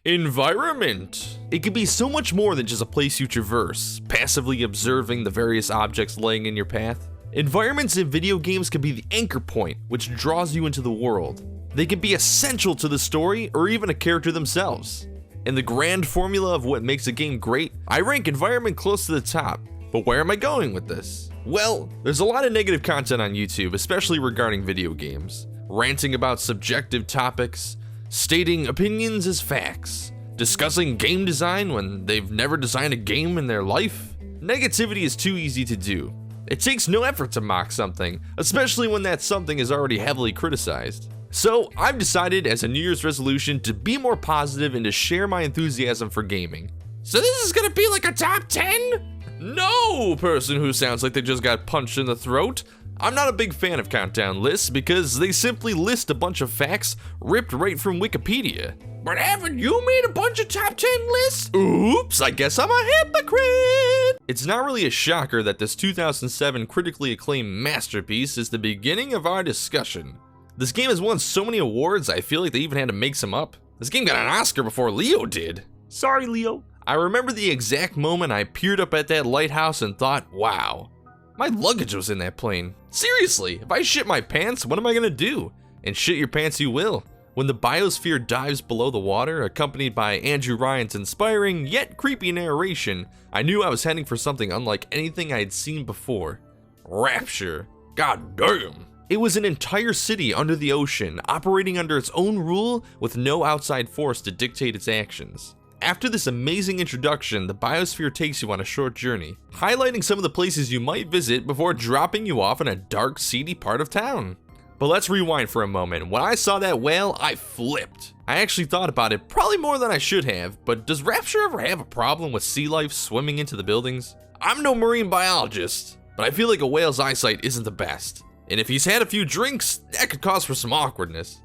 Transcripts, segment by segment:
Environment. It can be so much more than just a place you traverse, passively observing the various objects laying in your path. Environments in video games can be the anchor point which draws you into the world. They can be essential to the story or even a character themselves. In the grand formula of what makes a game great, I rank environment close to the top. But where am I going with this? Well, there's a lot of negative content on YouTube, especially regarding video games. Ranting about subjective topics, stating opinions as facts, discussing game design when they've never designed a game in their life. Negativity is too easy to do. It takes no effort to mock something, especially when that something is already heavily criticized. So I've decided as a New Year's resolution to be more positive and to share my enthusiasm for gaming. So this is gonna be like a top 10? No, person who sounds like they just got punched in the throat. I'm not a big fan of countdown lists because they simply list a bunch of facts ripped right from Wikipedia. But haven't you made a bunch of top 10 lists? Oops, I guess I'm a hypocrite! It's not really a shocker that this 2007 critically acclaimed masterpiece is the beginning of our discussion. This game has won so many awards, I feel like they even had to make some up. This game got an Oscar before Leo did. Sorry, Leo. I remember the exact moment I peered up at that lighthouse and thought, wow, my luggage was in that plane. Seriously, if I shit my pants, what am I gonna do? And shit your pants you will. When the biosphere dives below the water, accompanied by Andrew Ryan's inspiring yet creepy narration, I knew I was heading for something unlike anything I had seen before. Rapture. God damn. It was an entire city under the ocean, operating under its own rule with no outside force to dictate its actions. After this amazing introduction, the biosphere takes you on a short journey, highlighting some of the places you might visit before dropping you off in a dark, seedy part of town. But let's rewind for a moment. When I saw that whale, I flipped. I actually thought about it probably more than I should have, but does Rapture ever have a problem with sea life swimming into the buildings? I'm no marine biologist, but I feel like a whale's eyesight isn't the best. And if he's had a few drinks, that could cause for some awkwardness.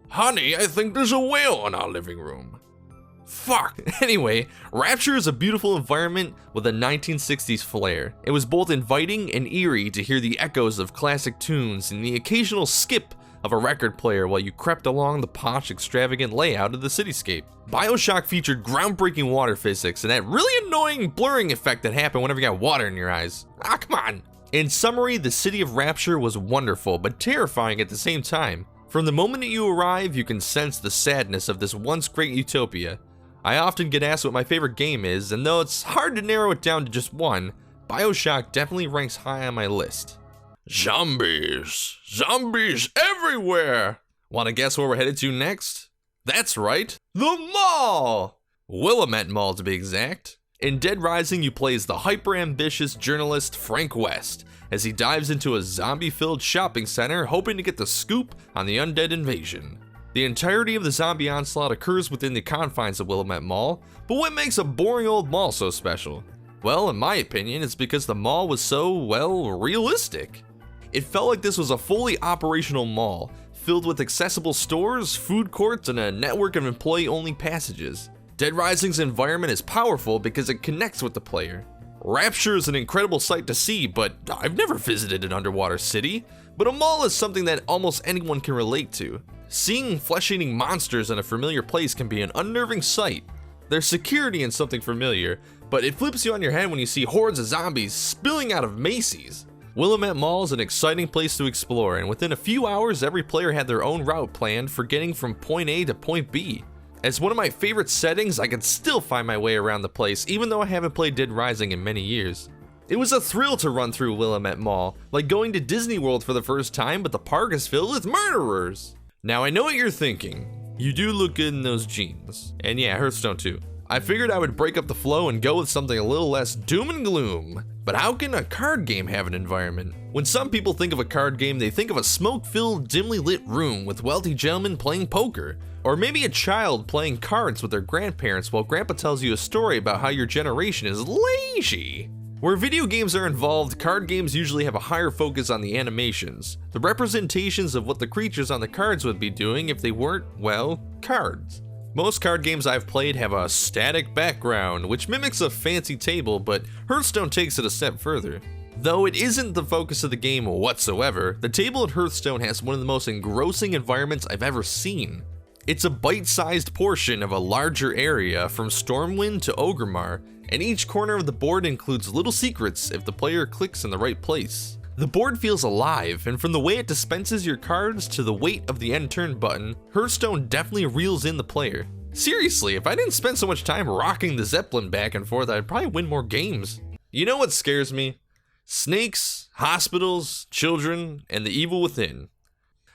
Honey, I think there's a whale in our living room. Fuck. Anyway, Rapture is a beautiful environment with a 1960s flair. It was both inviting and eerie to hear the echoes of classic tunes and the occasional skip of a record player while you crept along the posh, extravagant layout of the cityscape. Bioshock featured groundbreaking water physics and that really annoying blurring effect that happened whenever you got water in your eyes. Ah, come on. In summary, the city of Rapture was wonderful but terrifying at the same time. From the moment that you arrive, you can sense the sadness of this once great utopia. I often get asked what my favorite game is, and though it's hard to narrow it down to just one, Bioshock definitely ranks high on my list. Zombies! Zombies everywhere! Wanna guess where we're headed to next? That's right, the mall! Willamette Mall to be exact. In Dead Rising, you play as the hyper-ambitious journalist Frank West, as he dives into a zombie-filled shopping center hoping to get the scoop on the undead invasion. The entirety of the zombie onslaught occurs within the confines of Willamette Mall, but what makes a boring old mall so special? Well, in my opinion, it's because the mall was so, well, realistic. It felt like this was a fully operational mall, filled with accessible stores, food courts, and a network of employee-only passages. Dead Rising's environment is powerful because it connects with the player. Rapture is an incredible sight to see, but I've never visited an underwater city. But a mall is something that almost anyone can relate to. Seeing flesh-eating monsters in a familiar place can be an unnerving sight. There's security in something familiar, but it flips you on your head when you see hordes of zombies spilling out of Macy's. Willamette Mall is an exciting place to explore, and within a few hours every player had their own route planned for getting from point A to point B. As one of my favorite settings, I can still find my way around the place even though I haven't played Dead Rising in many years. It was a thrill to run through Willamette Mall, like going to Disney World for the first time, but the park is filled with murderers. Now I know what you're thinking. You do look good in those jeans. And yeah, Hearthstone too. I figured I would break up the flow and go with something a little less doom and gloom. But how can a card game have an environment? When some people think of a card game, they think of a smoke-filled, dimly lit room with wealthy gentlemen playing poker. Or maybe a child playing cards with their grandparents while grandpa tells you a story about how your generation is lazy. Where video games are involved, card games usually have a higher focus on the animations, the representations of what the creatures on the cards would be doing if they weren't, well, cards. Most card games I've played have a static background, which mimics a fancy table, but Hearthstone takes it a step further. Though it isn't the focus of the game whatsoever, the table in Hearthstone has one of the most engrossing environments I've ever seen. It's a bite-sized portion of a larger area from Stormwind to Orgrimmar, and each corner of the board includes little secrets if the player clicks in the right place. The board feels alive, and from the way it dispenses your cards to the weight of the end turn button, Hearthstone definitely reels in the player. Seriously, if I didn't spend so much time rocking the Zeppelin back and forth, I'd probably win more games. You know what scares me? Snakes, hospitals, children, and the evil within.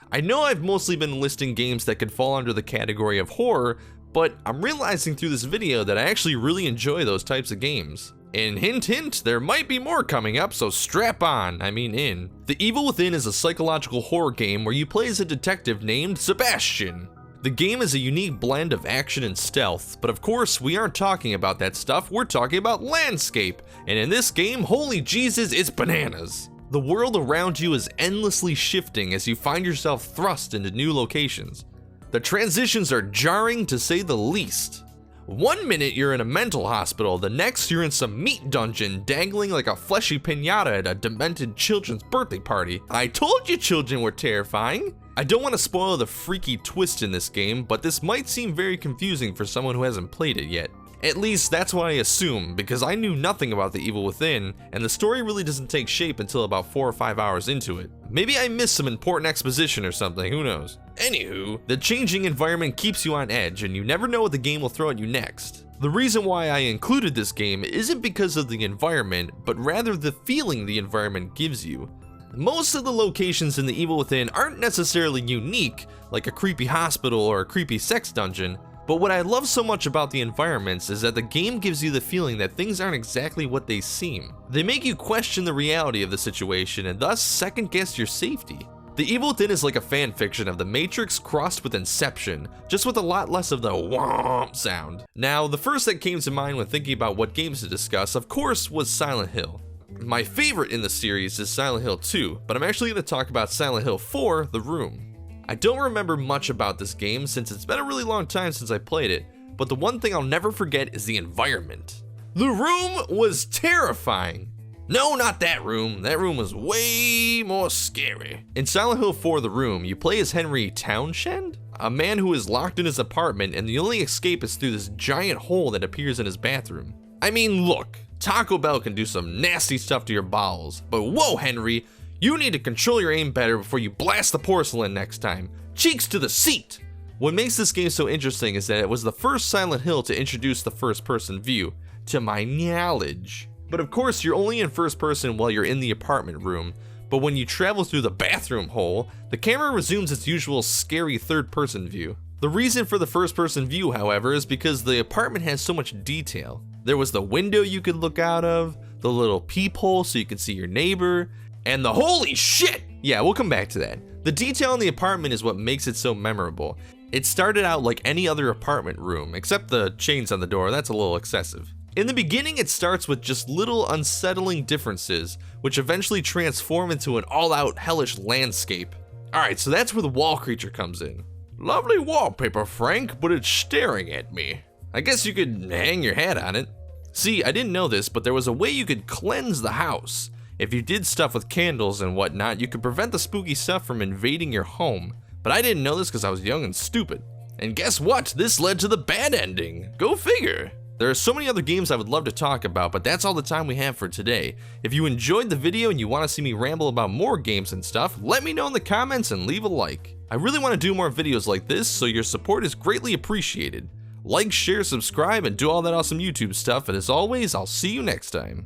I know I've mostly been listing games that could fall under the category of horror, but I'm realizing through this video that I actually really enjoy those types of games. And hint hint, there might be more coming up, so strap on, in. The Evil Within is a psychological horror game where you play as a detective named Sebastian. The game is a unique blend of action and stealth, but of course we aren't talking about that stuff, we're talking about landscape, and in this game, holy Jesus, it's bananas. The world around you is endlessly shifting as you find yourself thrust into new locations. The transitions are jarring to say the least. 1 minute you're in a mental hospital, the next you're in some meat dungeon dangling like a fleshy piñata at a demented children's birthday party. I told you children were terrifying! I don't want to spoil the freaky twist in this game, but this might seem very confusing for someone who hasn't played it yet. At least that's what I assume, because I knew nothing about the Evil Within, and the story really doesn't take shape until about 4 or 5 hours into it. Maybe I missed some important exposition or something, who knows. Anywho, the changing environment keeps you on edge, and you never know what the game will throw at you next. The reason why I included this game isn't because of the environment, but rather the feeling the environment gives you. Most of the locations in the Evil Within aren't necessarily unique, like a creepy hospital or a creepy sex dungeon, but what I love so much about the environments is that the game gives you the feeling that things aren't exactly what they seem. They make you question the reality of the situation and thus second guess your safety. The Evil Within is like a fan fiction of The Matrix crossed with Inception, just with a lot less of the womp sound. Now, the first that came to mind when thinking about what games to discuss, of course, was Silent Hill. My favorite in the series is Silent Hill 2, but I'm actually going to talk about Silent Hill 4, The Room. I don't remember much about this game since it's been a really long time since I played it, but the one thing I'll never forget is the environment. The room was terrifying. No, not that room. That room was way more scary. In Silent Hill 4 The Room, you play as Henry Townshend, a man who is locked in his apartment and the only escape is through this giant hole that appears in his bathroom. I mean, look, Taco Bell can do some nasty stuff to your bowels, but whoa, Henry, you need to control your aim better before you blast the porcelain next time. Cheeks to the seat! What makes this game so interesting is that it was the first Silent Hill to introduce the first-person view, to my knowledge. But of course, you're only in first person while you're in the apartment room, but when you travel through the bathroom hole, the camera resumes its usual scary third-person view. The reason for the first-person view, however, is because the apartment has so much detail. There was the window you could look out of, the little peephole so you could see your neighbor, and the holy shit! Yeah, we'll come back to that. The detail in the apartment is what makes it so memorable. It started out like any other apartment room, except the chains on the door, that's a little excessive. In the beginning, it starts with just little unsettling differences, which eventually transform into an all-out hellish landscape. Alright, so that's where the wall creature comes in. Lovely wallpaper, Frank, but it's staring at me. I guess you could hang your hat on it. See, I didn't know this, but there was a way you could cleanse the house. If you did stuff with candles and whatnot, you could prevent the spooky stuff from invading your home. But I didn't know this because I was young and stupid. And guess what? This led to the bad ending. Go figure. There are so many other games I would love to talk about, but that's all the time we have for today. If you enjoyed the video and you want to see me ramble about more games and stuff, let me know in the comments and leave a like. I really want to do more videos like this, so your support is greatly appreciated. Like, share, subscribe, and do all that awesome YouTube stuff, and as always, I'll see you next time.